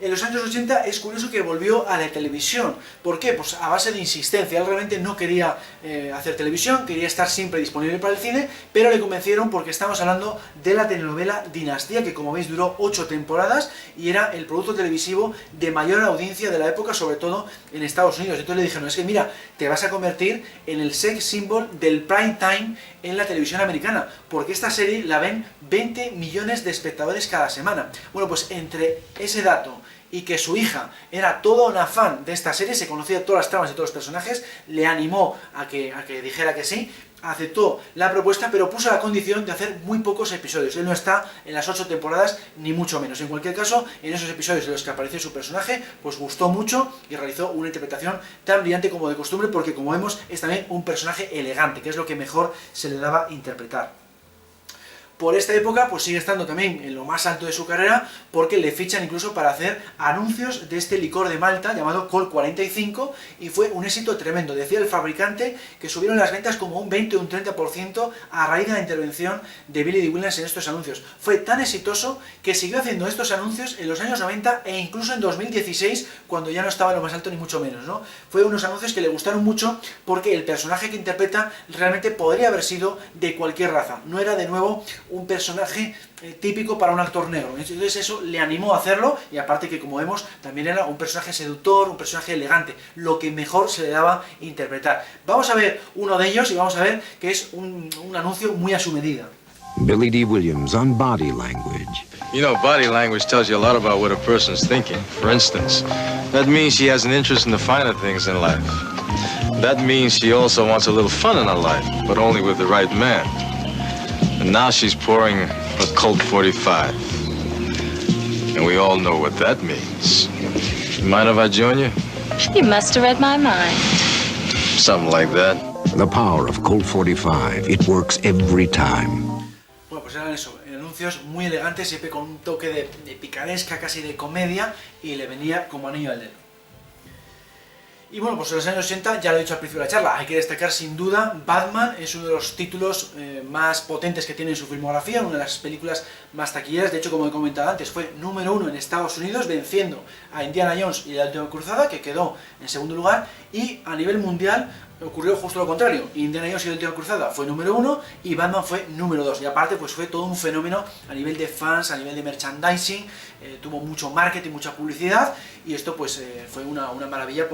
En los años 80 es curioso que volvió a la televisión. ¿Por qué? Pues a base de insistencia. Él realmente no quería hacer televisión, quería estar siempre disponible para el cine, pero le convencieron porque estamos hablando de la telenovela Dinastía, que como veis duró 8 temporadas y era el producto televisivo de mayor audiencia de la época, sobre todo en Estados Unidos. Entonces le dijeron, es que mira, te vas a convertir en el sex symbol del prime time en la televisión americana, porque esta serie la ven 20 millones de espectadores cada semana. Bueno, pues entre ese dato y que su hija era toda una fan de esta serie, se conocía todas las tramas y todos los personajes, le animó a que dijera que sí, aceptó la propuesta, pero puso la condición de hacer muy pocos episodios. Él no está en las 8 temporadas, ni mucho menos. En cualquier caso, en esos episodios en los que apareció su personaje, pues gustó mucho y realizó una interpretación tan brillante como de costumbre, porque como vemos, es también un personaje elegante, que es lo que mejor se le daba interpretar. Por esta época, pues sigue estando también en lo más alto de su carrera, porque le fichan incluso para hacer anuncios de este licor de Malta llamado Colt 45, y fue un éxito tremendo. Decía el fabricante que subieron las ventas como un 20 o un 30% a raíz de la intervención de Billy Dee Williams en estos anuncios. Fue tan exitoso que siguió haciendo estos anuncios en los años 90 e incluso en 2016, cuando ya no estaba en lo más alto ni mucho menos, ¿no? Fue unos anuncios que le gustaron mucho porque el personaje que interpreta realmente podría haber sido de cualquier raza. No era de nuevo un personaje típico para un actor negro. Entonces eso le animó a hacerlo, y aparte que, como vemos, también era un personaje seductor, un personaje elegante, lo que mejor se le daba interpretar. Vamos a ver uno de ellos y vamos a ver que es un anuncio muy a su medida. Billy Dee Williams on body language. You know, body language tells you a lot about what a person's thinking. For instance, that means she has an interest in the finer things in life. That means she also wants a little fun in her life, but only with the right man. And now she's pouring a Colt 45. And we all know what that means. Mind if I join you? You must have read my mind. Something like that. The power of Colt 45. It works every time. Bueno, pues eran eso, anuncios muy elegantes, siempre con un toque de picaresca, casi de comedia, y le venía como anillo al dedo. Y bueno, pues en los años 80, ya lo he dicho al principio de la charla, hay que destacar sin duda, Batman es uno de los títulos más potentes que tiene en su filmografía, una de las películas más taquilleras. De hecho, como he comentado antes, fue número 1 en Estados Unidos, venciendo a Indiana Jones y la Última Cruzada, que quedó en segundo lugar, y a nivel mundial ocurrió justo lo contrario. Indiana Jones y la Última Cruzada fue número 1 y Batman fue número 2, y aparte pues fue todo un fenómeno a nivel de fans, a nivel de merchandising, tuvo mucho marketing, mucha publicidad, y esto pues fue una maravilla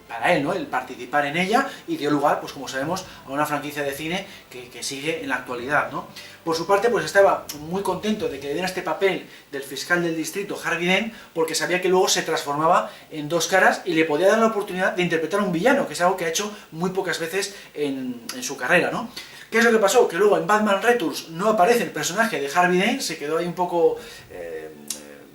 para él, ¿no? El participar en ella, y dio lugar, pues como sabemos, a una franquicia de cine que sigue en la actualidad, ¿no? Por su parte, pues estaba muy contento de que le dieran este papel del fiscal del distrito, Harvey Dent, porque sabía que luego se transformaba en dos caras y le podía dar la oportunidad de interpretar a un villano, que es algo que ha hecho muy pocas veces en su carrera, ¿no? ¿Qué es lo que pasó? Que luego en Batman Returns no aparece el personaje de Harvey Dent, se quedó ahí un poco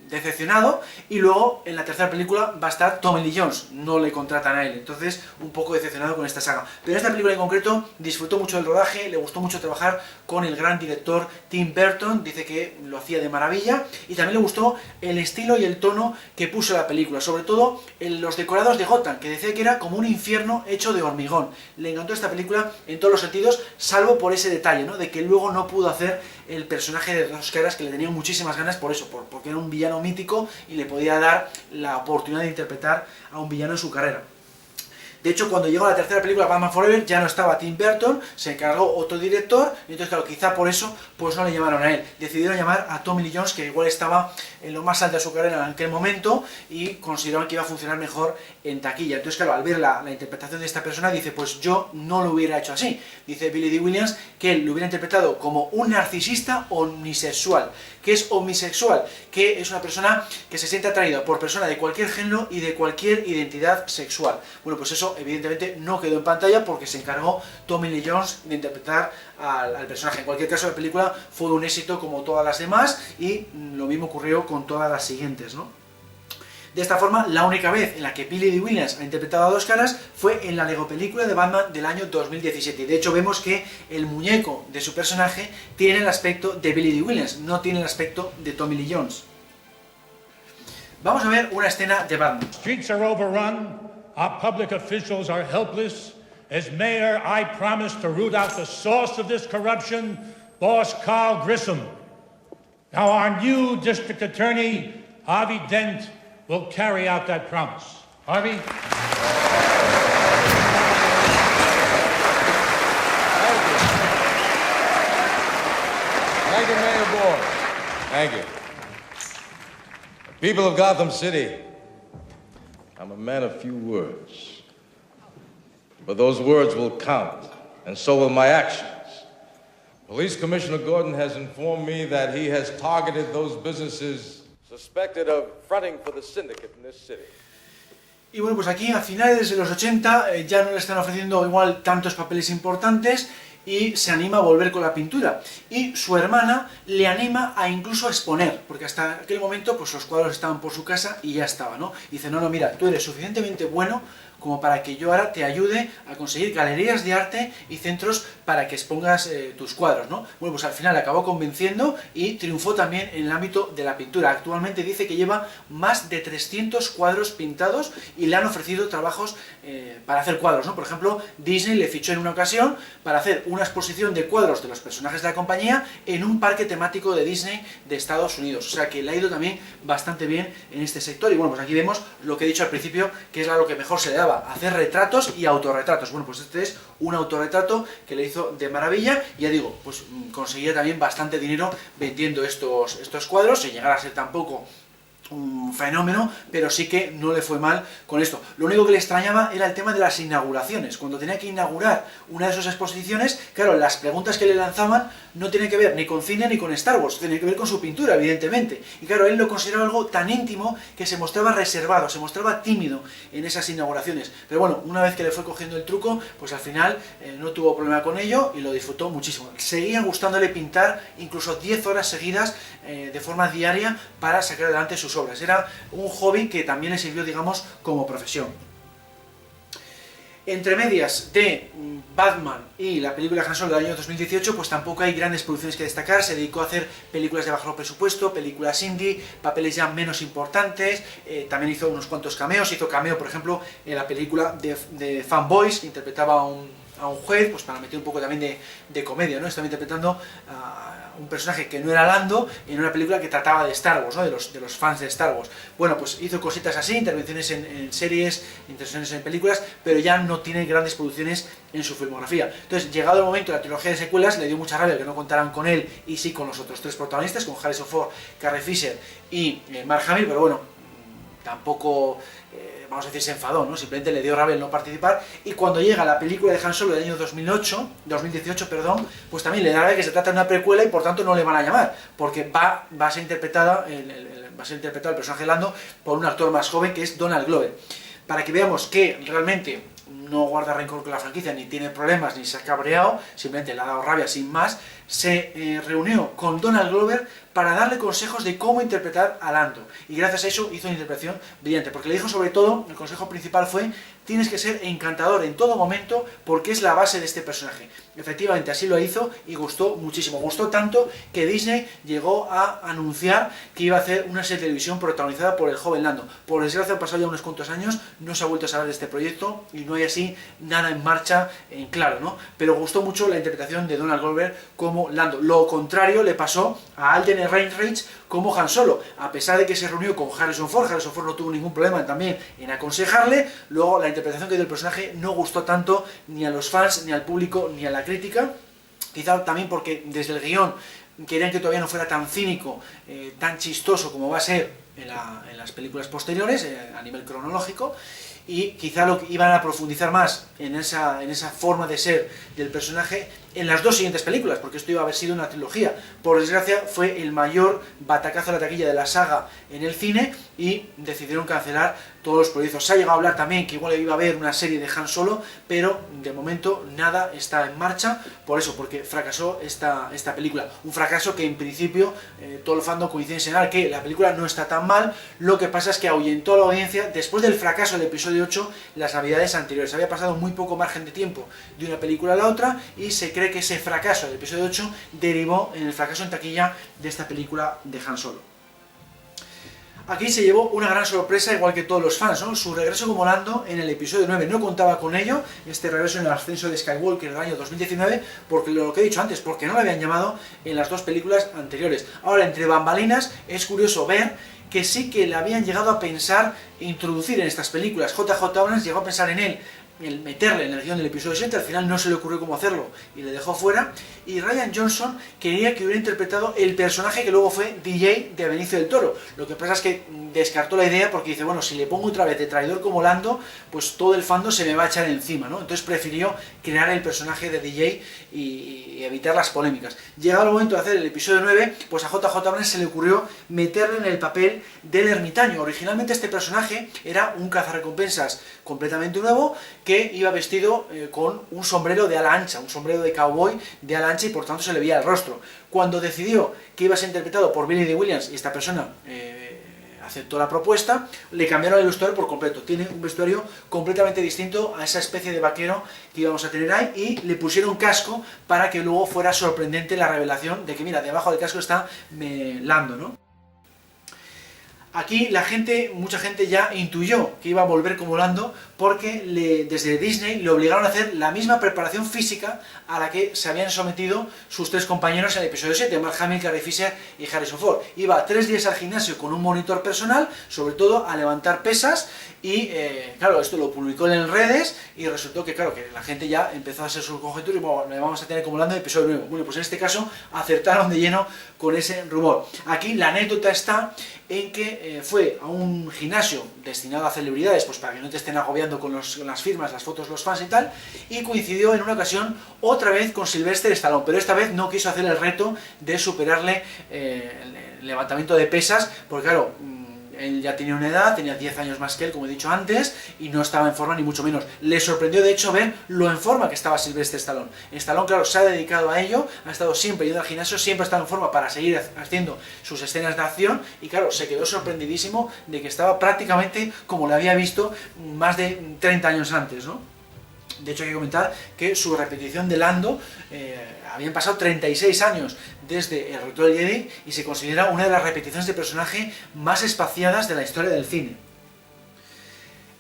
decepcionado, y luego en la tercera película va a estar Tommy Lee Jones, no le contratan a él, entonces un poco decepcionado con esta saga. Pero en esta película en concreto disfrutó mucho del rodaje, le gustó mucho trabajar con el gran director Tim Burton, dice que lo hacía de maravilla, y también le gustó el estilo y el tono que puso la película, sobre todo en los decorados de Gotham, que decía que era como un infierno hecho de hormigón. Le encantó esta película en todos los sentidos, salvo por ese detalle, ¿no? De que luego no pudo hacer el personaje de dos caras, que le tenía muchísimas ganas por eso, porque era un villano mítico y le podía dar la oportunidad de interpretar a un villano en su carrera. De hecho, cuando llegó la tercera película, Batman Forever, ya no estaba Tim Burton, se encargó otro director, y entonces, claro, quizá por eso pues no le llamaron a él. Decidieron llamar a Tommy Lee Jones, que igual estaba en lo más alto de su carrera en aquel momento, y consideraron que iba a funcionar mejor en taquilla. Entonces, claro, al ver la interpretación de esta persona, dice, pues yo no lo hubiera hecho así. Dice Billy Dee Williams que él lo hubiera interpretado como un narcisista omnisexual. ¿Qué es omnisexual? Que es una persona que se siente atraída por personas de cualquier género y de cualquier identidad sexual. Bueno, pues eso evidentemente no quedó en pantalla porque se encargó Tommy Lee Jones de interpretar al personaje. En cualquier caso, la película fue un éxito como todas las demás, y lo mismo ocurrió con todas las siguientes, ¿no? De esta forma, la única vez en la que Billy Dee Williams ha interpretado a dos caras fue en la Lego película de Batman del año 2017. De hecho, vemos que el muñeco de su personaje tiene el aspecto de Billy Dee Williams, no tiene el aspecto de Tommy Lee Jones. Vamos a ver una escena de Batman. Streets are overrun, our public officials are helpless. As mayor, I promise to root out the source of this corruption, Boss Carl Grissom. Now, our new district attorney, Harvey Dent will carry out that promise. Harvey? Thank you, Mayor Board. Thank you. People of Gotham City, I'm a man of few words. But those words will count, and so will my actions. Police Commissioner Gordon has informed me that he has targeted those businesses suspected of fronting for the syndicate in this city. Y bueno, pues aquí a finales de los 80 ya no le están ofreciendo igual tantos papeles importantes y se anima a volver con la pintura. Y su hermana le anima a incluso a exponer, porque hasta aquel momento pues los cuadros estaban por su casa y ya estaba, ¿no? Y dice, no, mira, tú eres suficientemente bueno como para que yo ahora te ayude a conseguir galerías de arte y centros para que expongas tus cuadros, ¿no? Bueno, pues al final acabó convenciendo y triunfó también en el ámbito de la pintura. Actualmente dice que lleva más de 300 cuadros pintados y le han ofrecido trabajos para hacer cuadros, ¿no? Por ejemplo, Disney le fichó en una ocasión para hacer una exposición de cuadros de los personajes de la compañía en un parque temático de Disney de Estados Unidos. O sea que le ha ido también bastante bien en este sector. Y bueno, pues aquí vemos lo que he dicho al principio, que es a lo que mejor se le daba, hacer retratos y autorretratos. Bueno, pues este es un autorretrato que le hizo de maravilla. Y ya digo, pues conseguía también bastante dinero vendiendo estos cuadros, sin llegar a ser tampoco un fenómeno, pero sí que no le fue mal con esto. Lo único que le extrañaba era el tema de las inauguraciones. Cuando tenía que inaugurar una de sus exposiciones, claro, las preguntas que le lanzaban no tienen que ver ni con cine ni con Star Wars, tienen que ver con su pintura, evidentemente. Y claro, él lo consideraba algo tan íntimo que se mostraba reservado, se mostraba tímido en esas inauguraciones. Pero bueno, una vez que le fue cogiendo el truco, pues al final no tuvo problema con ello y lo disfrutó muchísimo. Seguía gustándole pintar incluso 10 horas seguidas de forma diaria para sacar adelante sus obras. Era un hobby que también le sirvió, digamos, como profesión. Entre medias de Batman y la película Han Solo del año 2018, pues tampoco hay grandes producciones que destacar. Se dedicó a hacer películas de bajo presupuesto, películas indie, papeles ya menos importantes. También hizo unos cuantos cameos. Hizo cameo, por ejemplo, en la película de Fanboys, que interpretaba a un juez, pues para meter un poco también de comedia, ¿no? Estaba interpretando a un personaje que no era Lando en una película que trataba de Star Wars, ¿no? de los fans de Star Wars. Bueno, pues hizo cositas así, intervenciones en series, intervenciones en películas, pero ya no tiene grandes producciones en su filmografía. Entonces, llegado el momento de la trilogía de secuelas, le dio mucha rabia que no contaran con él y sí con los otros tres protagonistas, con Harrison Ford, Carrie Fisher y Mark Hamill, pero bueno, tampoco, vamos a decir, se enfadó, ¿no? Simplemente le dio rabia el no participar. Y cuando llega la película de Han Solo del año 2018, pues también le da rabia que se trata de una precuela y por tanto no le van a llamar, porque va a ser interpretado el personaje de Lando por un actor más joven, que es Donald Glover. Para que veamos que realmente no guarda rencor con la franquicia, ni tiene problemas, ni se ha cabreado, simplemente le ha dado rabia sin más, se reunió con Donald Glover para darle consejos de cómo interpretar a Lando. Y gracias a eso hizo una interpretación brillante, porque le dijo sobre todo, el consejo principal fue: tienes que ser encantador en todo momento porque es la base de este personaje. Efectivamente, así lo hizo y gustó muchísimo. Gustó tanto que Disney llegó a anunciar que iba a hacer una serie de televisión protagonizada por el joven Lando. Por desgracia, han pasado ya unos cuantos años, no se ha vuelto a saber de este proyecto y no hay así nada en marcha en claro, ¿no? Pero gustó mucho la interpretación de Donald Glover como Lando. Lo contrario le pasó a Alden Ehrenreich como Han Solo. A pesar de que se reunió con Harrison Ford no tuvo ningún problema también en aconsejarle. Luego la interpretación que dio el personaje no gustó tanto ni a los fans, ni al público, ni a la crítica. Quizá también porque desde el guión querían que todavía no fuera tan cínico, tan chistoso como va a ser en las películas posteriores, a nivel cronológico. Y quizá lo que iban a profundizar más en esa forma de ser del personaje en las dos siguientes películas, porque esto iba a haber sido una trilogía. Por desgracia, fue el mayor batacazo a la taquilla de la saga en el cine y decidieron cancelar todos los proyectos. Se ha llegado a hablar también que igual iba a haber una serie de Han Solo, pero de momento nada está en marcha, por eso, porque fracasó esta película. Un fracaso que en principio todo el fandom coincide en señalar que la película no está tan mal. Lo que pasa es que ahuyentó a la audiencia después del fracaso del episodio 8 las navidades anteriores. Había pasado muy poco margen de tiempo de una película a la otra y se cree que ese fracaso del episodio 8 derivó en el fracaso en taquilla de esta película de Han Solo. Aquí se llevó una gran sorpresa, igual que todos los fans, ¿no? Su regreso como Lando en el episodio 9. No contaba con ello, este regreso en el ascenso de Skywalker del año 2019, porque lo que he dicho antes, porque no lo habían llamado en las dos películas anteriores. Ahora, entre bambalinas, es curioso ver que sí que le habían llegado a pensar introducir en estas películas. J.J. Abrams llegó a pensar en él, el meterle en el guión del episodio 7, al final no se le ocurrió cómo hacerlo y le dejó fuera, y Rian Johnson quería que hubiera interpretado el personaje que luego fue DJ de Benicio del Toro. Lo que pasa es que descartó la idea porque dice, bueno, si le pongo otra vez de traidor como Lando, pues todo el fandom se me va a echar encima, ¿no? Entonces prefirió crear el personaje de DJ y evitar las polémicas. Llegado el momento de hacer el episodio 9, pues a J.J. Abrams se le ocurrió meterle en el papel del ermitaño. Originalmente este personaje era un cazarrecompensas completamente nuevo, que iba vestido con un sombrero de ala ancha, un sombrero de cowboy de ala ancha, y por tanto se le veía el rostro. Cuando decidió que iba a ser interpretado por Billy Dee Williams, y esta persona aceptó la propuesta, le cambiaron el vestuario por completo. Tiene un vestuario completamente distinto a esa especie de vaquero que íbamos a tener ahí, y le pusieron casco para que luego fuera sorprendente la revelación de que, mira, debajo del casco está Lando, ¿no? Aquí mucha gente ya intuyó que iba a volver como Lando, porque desde Disney le obligaron a hacer la misma preparación física a la que se habían sometido sus 3 compañeros en el episodio 7, Mark Hamill, Carrie Fisher y Harrison Ford. Iba 3 días al gimnasio con un monitor personal, sobre todo a levantar pesas, y claro, esto lo publicó en redes, y resultó que, claro, que la gente ya empezó a hacer sus conjeturas y, bueno, le vamos a tener como Lando en el episodio 9. Bueno, pues en este caso acertaron de lleno con ese rumor. Aquí la anécdota está en que fue a un gimnasio destinado a celebridades, pues para que no te estén agobiando con las firmas, las fotos, los fans y tal, y coincidió en una ocasión otra vez con Sylvester Stallone, pero esta vez no quiso hacer el reto de superarle el levantamiento de pesas, porque claro, él ya tenía una edad, tenía 10 años más que él, como he dicho antes, y no estaba en forma ni mucho menos. Le sorprendió de hecho ver lo en forma que estaba Sylvester Stallone. Stallone, claro, se ha dedicado a ello, ha estado siempre yendo al gimnasio, siempre ha estado en forma para seguir haciendo sus escenas de acción, y claro, se quedó sorprendidísimo de que estaba prácticamente como le había visto más de 30 años antes, ¿no? De hecho hay que comentar que su repetición de Lando, habían pasado 36 años desde El Retorno del Jedi, y se considera una de las repeticiones de personaje más espaciadas de la historia del cine.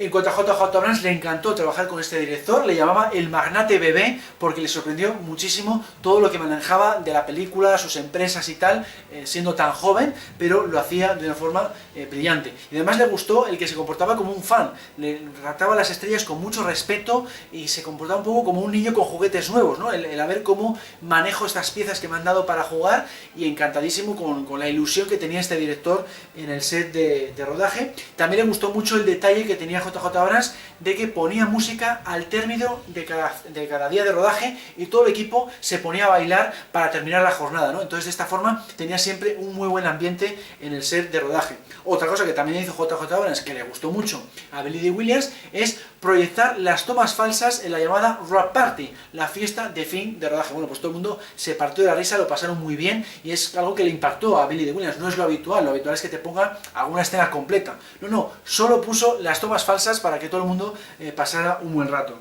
En cuanto a J.J. Abrams, le encantó trabajar con este director, le llamaba el magnate bebé, porque le sorprendió muchísimo todo lo que manejaba de la película, sus empresas y tal, siendo tan joven, pero lo hacía de una forma brillante. Y además le gustó el que se comportaba como un fan, le trataba a las estrellas con mucho respeto y se comportaba un poco como un niño con juguetes nuevos, ¿no? El a ver cómo manejo estas piezas que me han dado para jugar, y encantadísimo con la ilusión que tenía este director en el set de rodaje. También le gustó mucho el detalle que tenía J.J. Abrams de que ponía música al término de cada día de rodaje, y todo el equipo se ponía a bailar para terminar la jornada, ¿no? Entonces de esta forma tenía siempre un muy buen ambiente en el set de rodaje. Otra cosa que también hizo J.J. Abrams, que le gustó mucho a Billy Dee Williams, es proyectar las tomas falsas en la llamada Wrap Party, la fiesta de fin de rodaje. Bueno, pues todo el mundo se partió de la risa, lo pasaron muy bien, y es algo que le impactó a Billy Dee Williams. No es lo habitual es que te ponga alguna escena completa. No, solo puso las tomas falsas para que todo el mundo pasara un buen rato.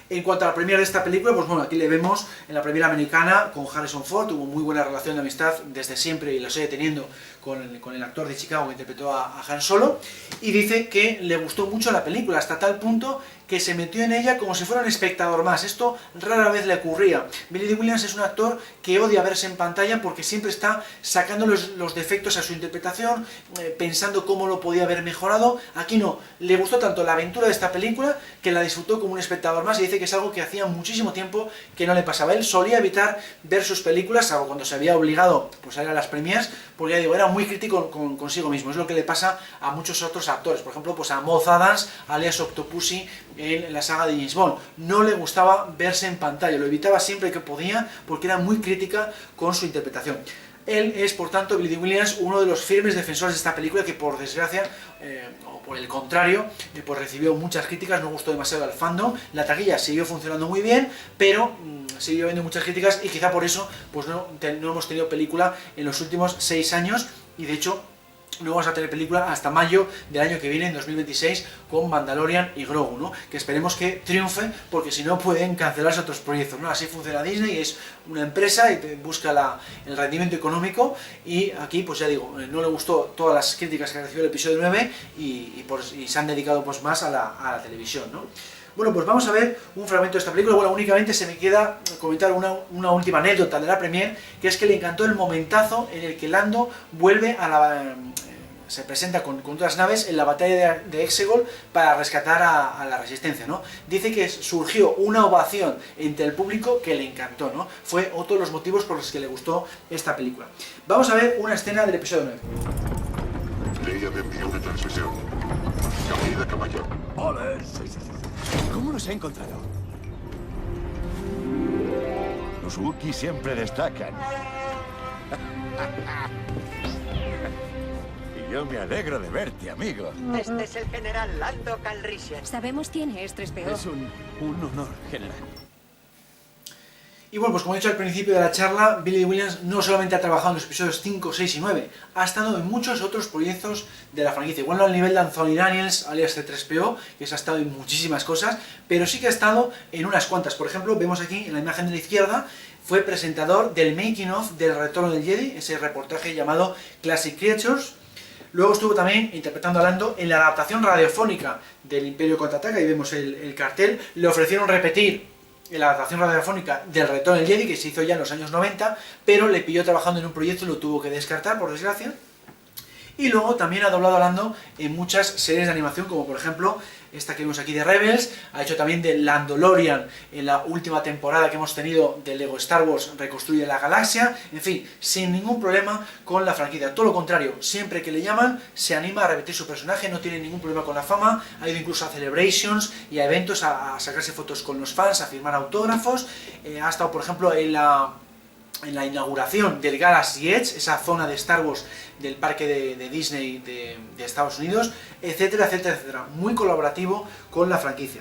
En cuanto a la premiere de esta película, pues bueno, aquí le vemos en la premiere americana con Harrison Ford. Tuvo muy buena relación de amistad desde siempre, y lo sigue teniendo con el actor de Chicago que interpretó a Han Solo, y dice que le gustó mucho la película, hasta tal punto que se metió en ella como si fuera un espectador más. Esto rara vez le ocurría. Billy Dee Williams es un actor que odia verse en pantalla porque siempre está sacando los defectos a su interpretación, pensando cómo lo podía haber mejorado. Aquí no, le gustó tanto la aventura de esta película que la disfrutó como un espectador más, y dice que es algo que hacía muchísimo tiempo que no le pasaba. Él solía evitar ver sus películas, salvo cuando se había obligado pues, a ir a las premiers, porque ya digo, era muy crítico consigo mismo. Es lo que le pasa a muchos otros actores, por ejemplo, pues a Moz Adams, alias Octopussy, en la saga de James Bond. No le gustaba verse en pantalla, lo evitaba siempre que podía, porque era muy crítica con su interpretación. Él es, por tanto, Billy Dee Williams, uno de los firmes defensores de esta película, que por desgracia, o por el contrario, pues recibió muchas críticas, no gustó demasiado al fandom. La taquilla siguió funcionando muy bien, pero siguió habiendo muchas críticas, y quizá por eso pues no hemos tenido película en los últimos 6 años, y de hecho no vamos a tener película hasta mayo del año que viene, en 2026, con Mandalorian y Grogu, ¿no? Que esperemos que triunfe, porque si no pueden cancelarse otros proyectos, ¿no? Así funciona Disney, es una empresa y busca el rendimiento económico, y aquí, pues ya digo, no le gustó todas las críticas que recibió el episodio 9, y se han dedicado pues más a la televisión, ¿no? Bueno, pues vamos a ver un fragmento de esta película. Bueno, únicamente se me queda comentar una última anécdota de la premier, que es que le encantó el momentazo en el que Lando vuelve a la... se presenta con otras naves en la batalla de Exegol para rescatar a la Resistencia, ¿no? Dice que surgió una ovación entre el público que le encantó, ¿no? Fue otro de los motivos por los que le gustó esta película. Vamos a ver una escena del episodio 9. Leia me envió una transmisión. Camila Caballero. ¡Ole! Sí. ¿Cómo los ha encontrado? Los Wookiees siempre destacan. Y yo me alegro de verte, amigo. Este es el general Lando Calrissian. Sabemos quién es 3PO. Es un honor, general. Y bueno, pues como he dicho al principio de la charla, Billy Williams no solamente ha trabajado en los episodios 5, 6 y 9, ha estado en muchos otros proyectos de la franquicia. Igual no al nivel de Anthony Daniels, alias C3PO, que se ha estado en muchísimas cosas, pero sí que ha estado en unas cuantas. Por ejemplo, vemos aquí en la imagen de la izquierda, fue presentador del making of del Retorno del Jedi, ese reportaje llamado Classic Creatures. Luego estuvo también interpretando a Lando en la adaptación radiofónica del Imperio Contraataca, ahí vemos el cartel. Le ofrecieron repetir en la adaptación radiofónica del Retorno del Jedi, que se hizo ya en los años 90, pero le pilló trabajando en un proyecto y lo tuvo que descartar, por desgracia. Y luego también ha doblado a Lando en muchas series de animación, como por ejemplo esta que vemos aquí de Rebels. Ha hecho también de Landolorian en la última temporada que hemos tenido de Lego Star Wars Reconstruye la Galaxia. En fin, sin ningún problema con la franquicia. Todo lo contrario, siempre que le llaman se anima a repetir su personaje, no tiene ningún problema con la fama. Ha ido incluso a celebrations y a eventos a sacarse fotos con los fans, a firmar autógrafos. Ha estado, por ejemplo, en la inauguración del Galaxy Edge, esa zona de Star Wars del parque de Disney de Estados Unidos, etcétera, etcétera, etcétera. Muy colaborativo con la franquicia.